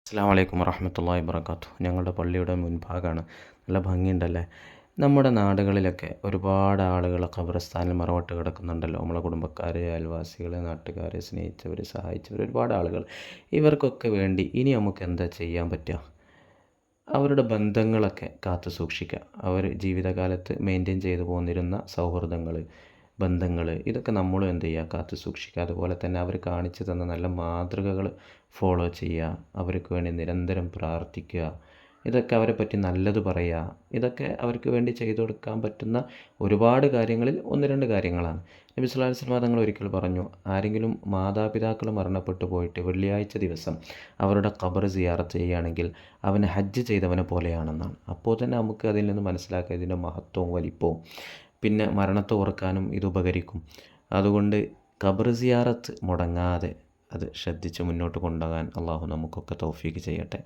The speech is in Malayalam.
അസ്സലാമു അലൈക്കും വറഹ്മത്തുള്ളാഹി വബറകാതുഹു. ഞങ്ങളുടെ പള്ളിയുടെ മുൻഭാഗമാണ്. നല്ല ഭംഗിയുണ്ടല്ലേ. നമ്മുടെ നാടുകളിലൊക്കെ ഒരുപാട് ആളുകൾ ഖബർസ്ഥാനിൽ മറവിട്ട് കിടക്കുന്നുണ്ടല്ലോ. നമ്മളെ കുടുംബക്കാർ, അയൽവാസികൾ, നാട്ടുകാർ, സ്നേഹിച്ചവർ, സഹായിച്ചവർ, ഒരുപാട് ആളുകൾ. ഇവർക്കൊക്കെ വേണ്ടി ഇനി നമുക്ക് എന്താ ചെയ്യാൻ പറ്റുക? അവരുടെ ബന്ധങ്ങളൊക്കെ കാത്തു സൂക്ഷിക്കുക. അവർ ജീവിതകാലത്ത് മെയിൻറ്റെയിൻ ചെയ്തു പോന്നിരുന്ന സൗഹൃദങ്ങൾ, ബന്ധങ്ങൾ, ഇതൊക്കെ നമ്മളും എന്ത് ചെയ്യുക? കാത്തു സൂക്ഷിക്കുക. അതുപോലെ തന്നെ അവർ കാണിച്ചു തന്ന നല്ല മാതൃകകൾ ഫോളോ ചെയ്യുക. അവർക്ക് വേണ്ടി നിരന്തരം പ്രാർത്ഥിക്കുക. ഇതൊക്കെ അവരെ പറ്റി നല്ലത് പറയുക. ഇതൊക്കെ അവർക്ക് വേണ്ടി ചെയ്തു കൊടുക്കാൻ പറ്റുന്ന ഒരുപാട് കാര്യങ്ങളിൽ ഒന്ന് രണ്ട് കാര്യങ്ങളാണ്. നബി സ്വല്ലല്ലാഹു അലൈഹി വസല്ലം തങ്ങൾ ഒരിക്കൽ പറഞ്ഞു, ആരെങ്കിലും മാതാപിതാക്കൾ മരണപ്പെട്ടു പോയിട്ട് വെള്ളിയാഴ്ച ദിവസം അവരുടെ ഖബർ സിയാറത്ത് ചെയ്യുകയാണെങ്കിൽ അവൻ ഹജ്ജ് ചെയ്തവനെ പോലെയാണെന്നാണ്. അപ്പോൾ തന്നെ നമുക്ക് അതിൽ നിന്ന് മനസ്സിലാക്കുക ഇതിൻ്റെ മഹത്വവും വലിപ്പവും. പിന്നെ മരണത്തെ ഓർക്കാനും ഇത് ഉപകരിക്കും. അതുകൊണ്ട് ഖബർ സിയാറത്ത് മുടങ്ങാതെ അത് ശ്രദ്ധിച്ച് മുന്നോട്ട് കൊണ്ടുപോകാൻ അള്ളാഹു നമുക്കൊക്കെ തൗഫീക്ക് ചെയ്യട്ടെ.